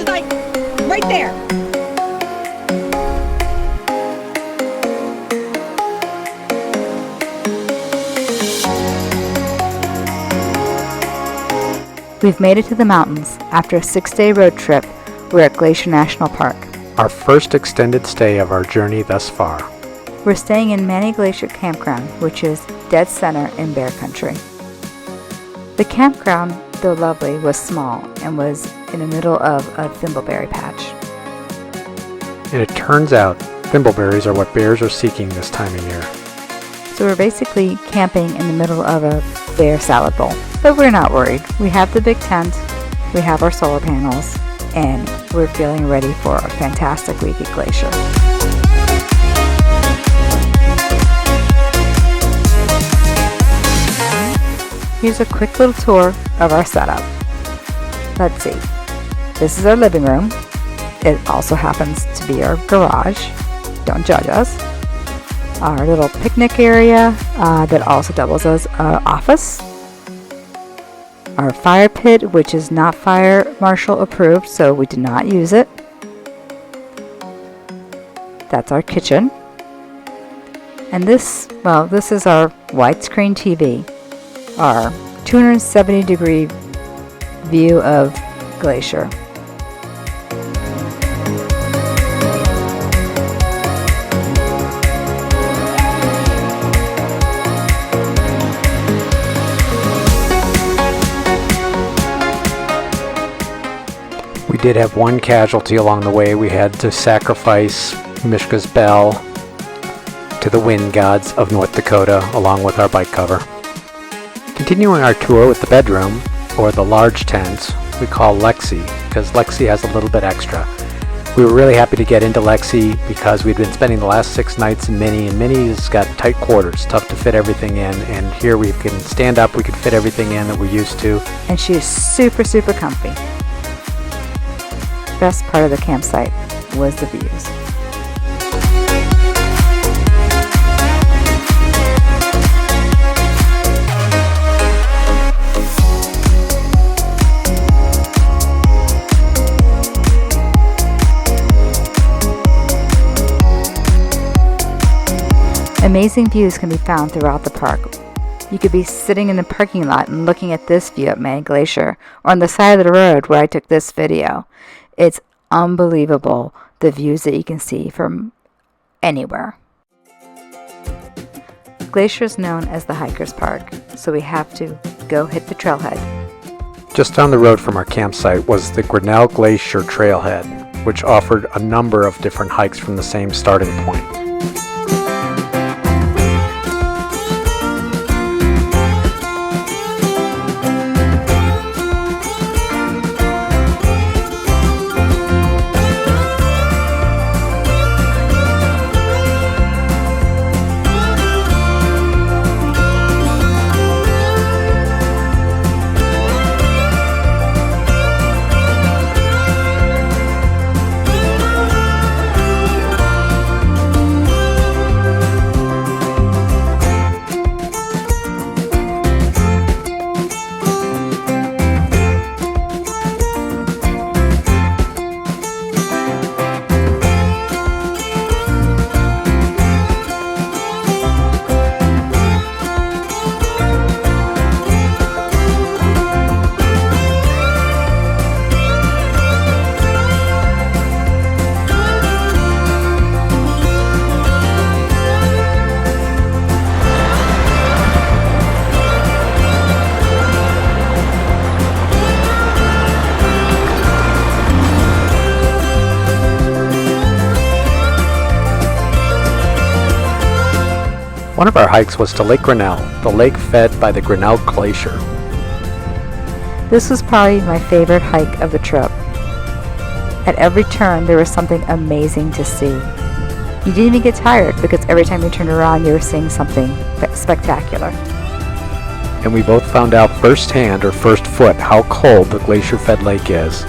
She's like right there. We've made it to the mountains. After a 6-day road trip, we're at Glacier National Park. Our first extended stay of our journey thus far. We're staying in Many Glacier campground, which is dead center in bear country. The campground, though lovely, was small and was in the middle of a thimbleberry patch. And it turns out thimbleberries are what bears are seeking this time of year. So we're basically camping in the middle of a bear salad bowl. But we're not worried. We have the big tent, we have our solar panels, and we're feeling ready for a fantastic week at Glacier. Here's a quick little tour of our setup. Let's see. This is our living room. It also happens to be our garage. Don't judge us. Our little picnic area that also doubles as an office. Our fire pit, which is not fire marshal approved, so we did not use it. That's our kitchen. And this is our widescreen TV, our 270-degree view of Glacier. We did have one casualty along the way. We had to sacrifice Mishka's bell to the wind gods of North Dakota along with our bike cover. Continuing our tour with the bedroom, or the large tent, we call Lexi because Lexi has a little bit extra. We were really happy to get into Lexi because we'd been spending the last 6 nights in Many, and Many's got tight quarters, tough to fit everything in, and here we can stand up, we can fit everything in that we're used to. And she is super, super comfy. Best part of the campsite was the views. Amazing views can be found throughout the park. You could be sitting in the parking lot and looking at this view at Many Glacier, or on the side of the road where I took this video. It's unbelievable, the views that you can see from anywhere. Glacier is known as the hiker's park, so we have to go hit the trailhead. Just down the road from our campsite was the Grinnel Glacier trailhead, which offered a number of different hikes from the same starting point. One of our hikes was to Lake Grinnell, the lake fed by the Grinnell Glacier. This was probably my favorite hike of the trip. At every turn, there was something amazing to see. You didn't even get tired because every time you turned around, you were seeing something spectacular. And we both found out firsthand, or first foot, how cold the glacier-fed lake is.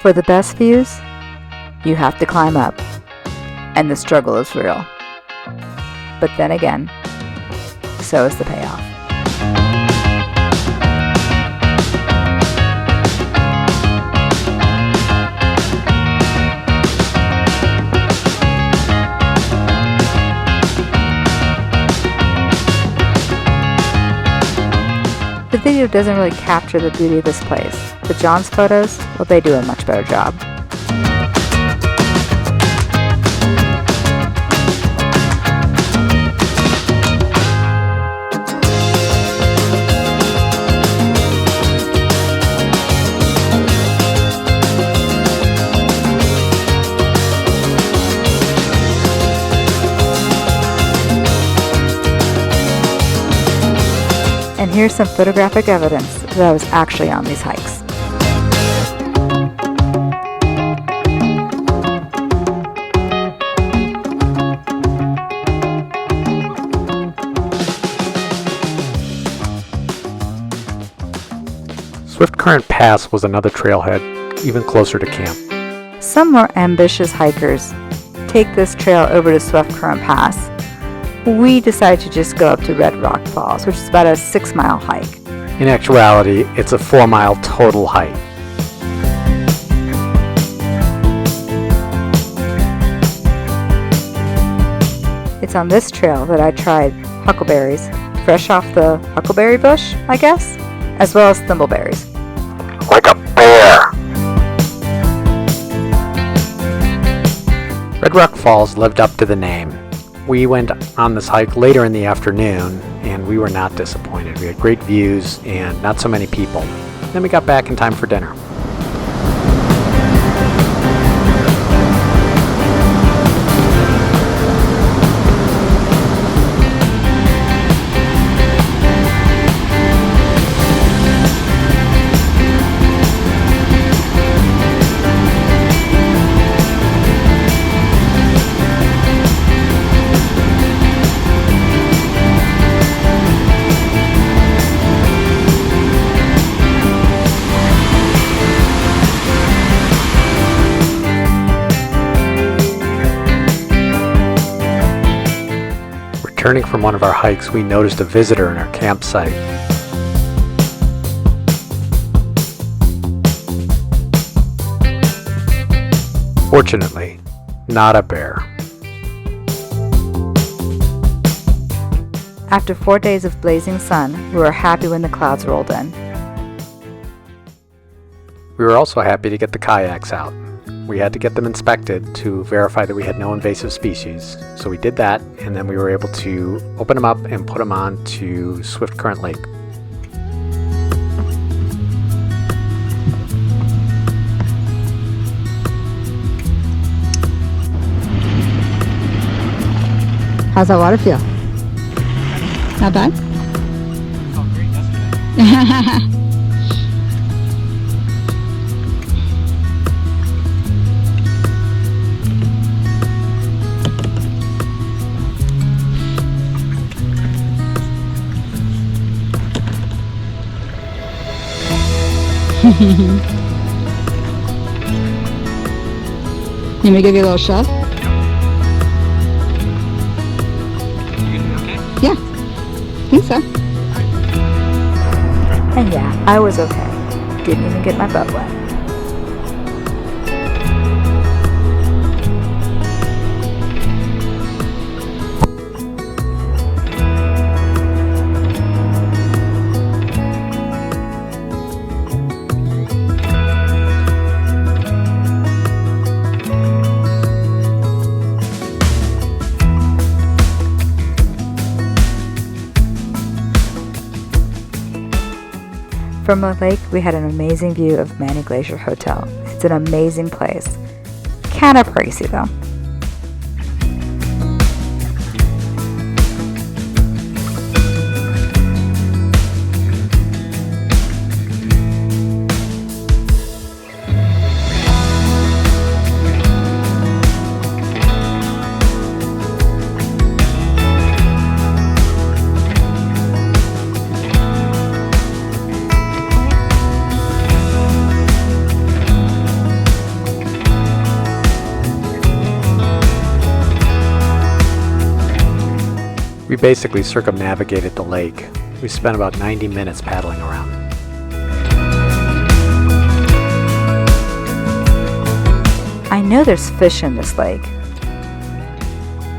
For the best views, you have to climb up, and the struggle is real. But then again, so is the payoff. The video doesn't really capture the beauty of this place, but John's photos, well, they do a much better job. And here's some photographic evidence that I was actually on these hikes. Swift Current Pass was another trailhead, even closer to camp. Some more ambitious hikers take this trail over to Swift Current Pass. We decided to just go up to Red Rock Falls, which is about a 6-mile hike. In actuality, it's a 4-mile total hike. It's on this trail that I tried huckleberries, fresh off the huckleberry bush, I guess, as well as thimbleberries. Like a bear! Red Rock Falls lived up to the name. We went on this hike later in the afternoon, and we were not disappointed. We had great views and not so many people. Then we got back in time for dinner. Returning from one of our hikes, we noticed a visitor in our campsite. Fortunately, not a bear. After 4 days of blazing sun, we were happy when the clouds rolled in. We were also happy to get the kayaks out. We had to get them inspected to verify that we had no invasive species. So we did that, and then we were able to open them up and put them on to Swift Current Lake. How's that water feel? Not bad? Felt great yesterday. You may give you a little shove? You gonna be okay? Yeah, I think so. And yeah, I was okay. Didn't even get my butt wet. From the lake, we had an amazing view of Many Glacier Hotel. It's an amazing place. Kinda pricey though. We basically circumnavigated the lake. We spent about 90 minutes paddling around. I know there's fish in this lake,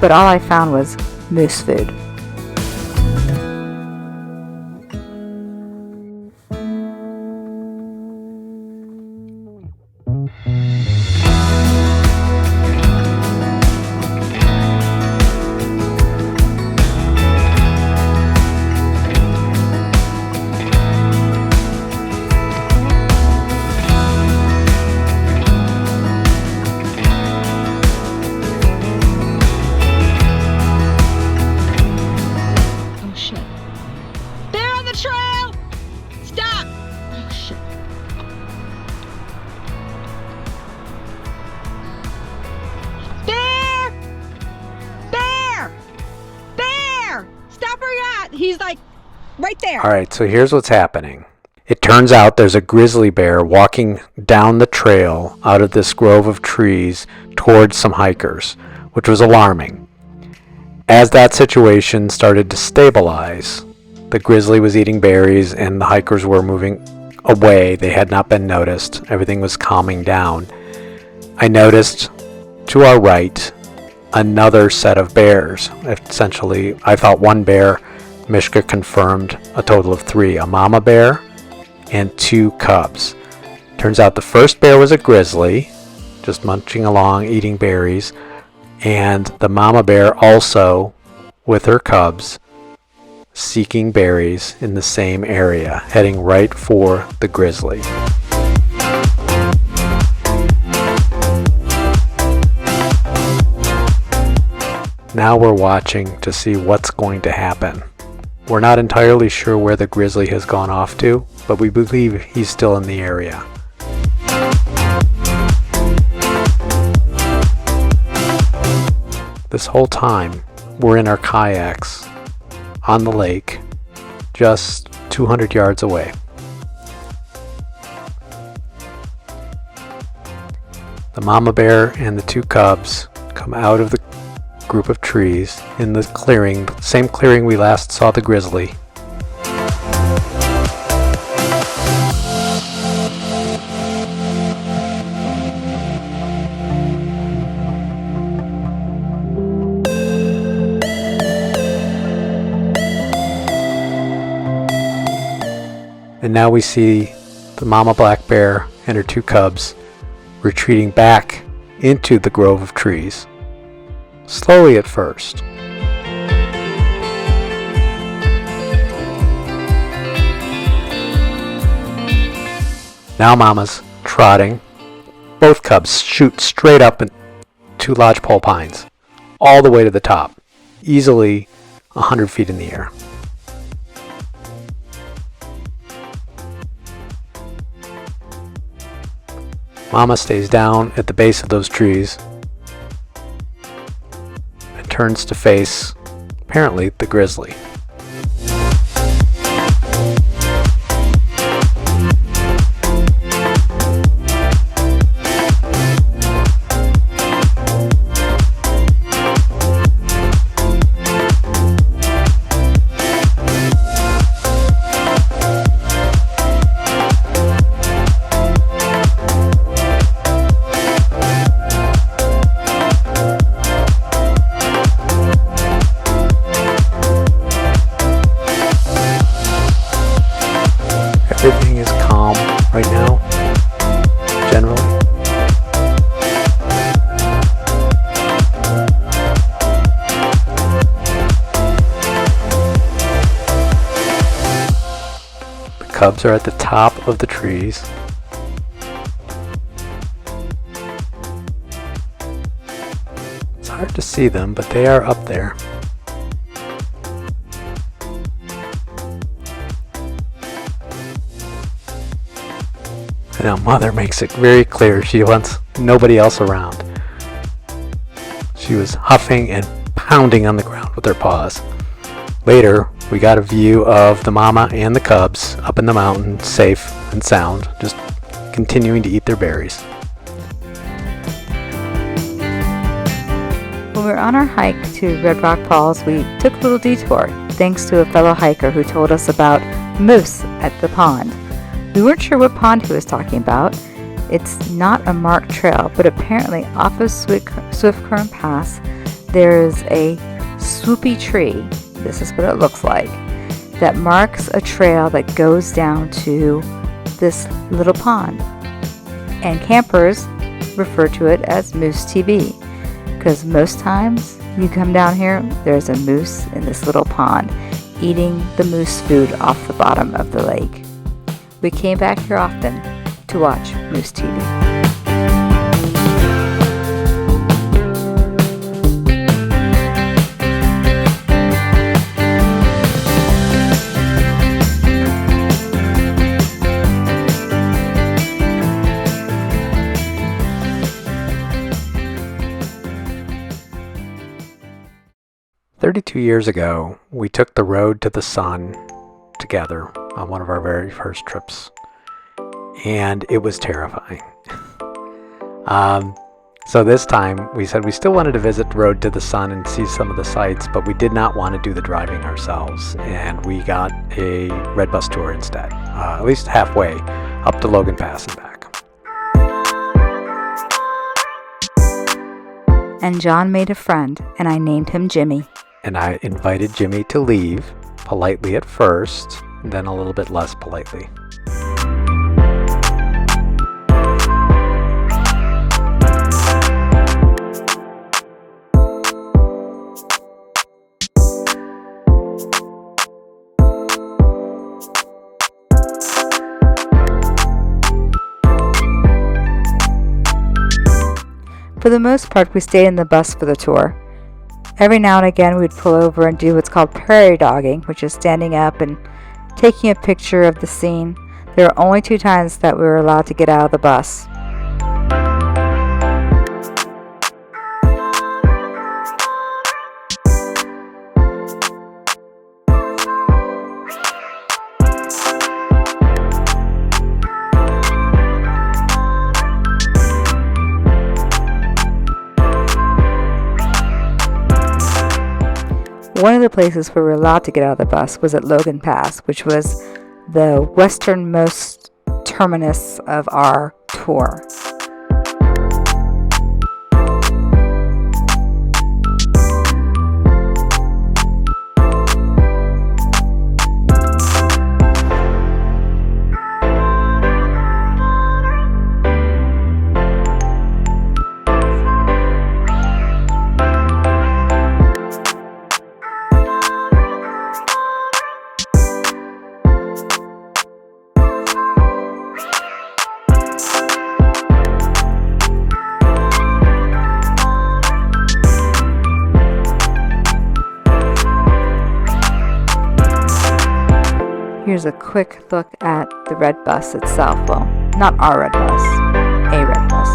but all I found was moose food. He's like right there. Alright, so here's what's happening. It turns out there's a grizzly bear walking down the trail out of this grove of trees towards some hikers, which was alarming. As that situation started to stabilize, the grizzly was eating berries and the hikers were moving away. They had not been noticed. Everything was calming down. I noticed to our right another set of bears. Essentially, I thought one bear. Mishka confirmed a total of 3, a mama bear and 2 cubs. Turns out the first bear was a grizzly, just munching along, eating berries, and the mama bear also, with her cubs, seeking berries in the same area, heading right for the grizzly. Now we're watching to see what's going to happen. We're not entirely sure where the grizzly has gone off to, but we believe he's still in the area. This whole time, we're in our kayaks on the lake, just 200 yards away. The mama bear and the 2 cubs come out of the group of trees in the clearing, same clearing we last saw the grizzly. And now we see the mama black bear and her 2 cubs retreating back into the grove of trees. Slowly at first. Now Mama's trotting. Both cubs shoot straight up in 2 lodgepole pines, all the way to the top, easily 100 feet in the air. Mama stays down at the base of those trees and turns to face, apparently, the grizzly. Everything is calm right now, generally. The cubs are at the top of the trees. It's hard to see them, but they are up there. Now Mother makes it very clear she wants nobody else around. She was huffing and pounding on the ground with her paws. Later, we got a view of the mama and the cubs up in the mountain, safe and sound, just continuing to eat their berries. When we were on our hike to Red Rock Falls, we took a little detour thanks to a fellow hiker who told us about moose at the pond. We weren't sure what pond he was talking about. It's not a marked trail, but apparently off of Swift Current Pass, there's a swoopy tree, this is what it looks like, that marks a trail that goes down to this little pond. And campers refer to it as Moose TV, because most times you come down here, there's a moose in this little pond eating the moose food off the bottom of the lake. We came back here often to watch Moose TV. 32 years ago, we took the road to the sun together on one of our very first trips, and it was terrifying. So this time, we said we still wanted to visit the road to the sun and see some of the sights, but we did not want to do the driving ourselves, and we got a red bus tour instead, at least halfway up to Logan Pass and back. And John made a friend, and I named him Jimmy. And I invited Jimmy to leave, politely at first, then a little bit less politely. For the most part, we stayed in the bus for the tour. Every now and again, we'd pull over and do what's called prairie dogging, which is standing up and taking a picture of the scene. There are only 2 times that we were allowed to get out of the bus. One of the places where we were allowed to get out of the bus was at Logan Pass, which was the westernmost terminus of our tour. Here's a quick look at the red bus itself. Well, not our red bus, a red bus.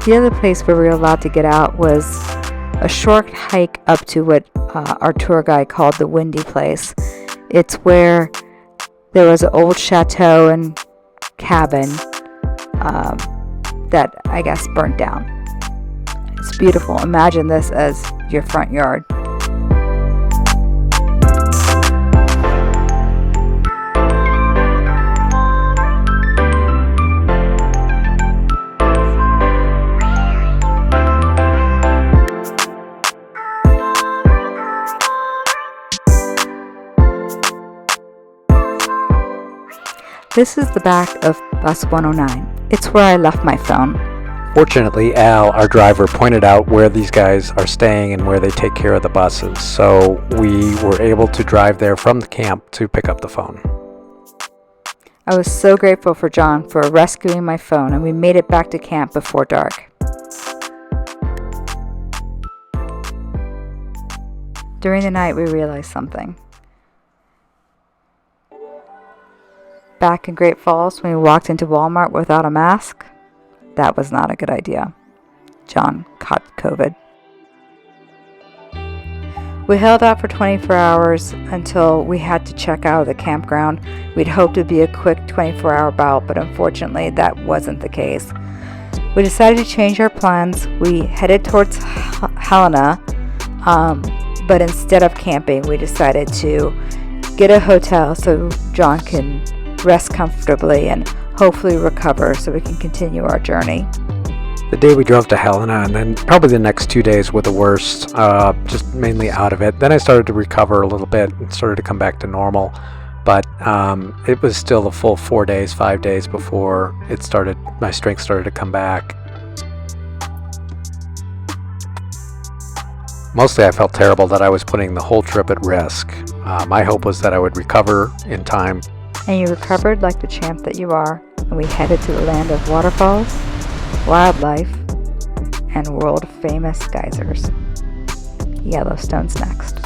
The other place where we were allowed to get out was a short hike up to what our tour guide called the Windy Place. It's where there was an old chateau and cabin that I guess burnt down. It's beautiful. Imagine this as your front yard. This is the back of Bus 109. It's where I left my phone. Fortunately, Al, our driver, pointed out where these guys are staying and where they take care of the buses, so we were able to drive there from the camp to pick up the phone. I was so grateful for John for rescuing my phone, and we made it back to camp before dark. During the night, we realized something. back in Great Falls when we walked into Walmart without a mask, that was not a good idea. John caught COVID. We held out for 24 hours until we had to check out of the campground. We'd hoped it'd be a quick 24-hour bout, but unfortunately that wasn't the case. We decided to change our plans. We headed towards Helena, but instead of camping, we decided to get a hotel so John can rest comfortably and hopefully recover so we can continue our journey. The day we drove to Helena, and then probably the next 2 days were the worst, just mainly out of it. Then I started to recover a little bit and started to come back to normal, but it was still a full 4 days, 5 days before my strength started to come back. Mostly I felt terrible that I was putting the whole trip at risk. My hope was that I would recover in time. And you recovered like the champ that you are, and we headed to the land of waterfalls, wildlife, and world-famous geysers. Yellowstone's next.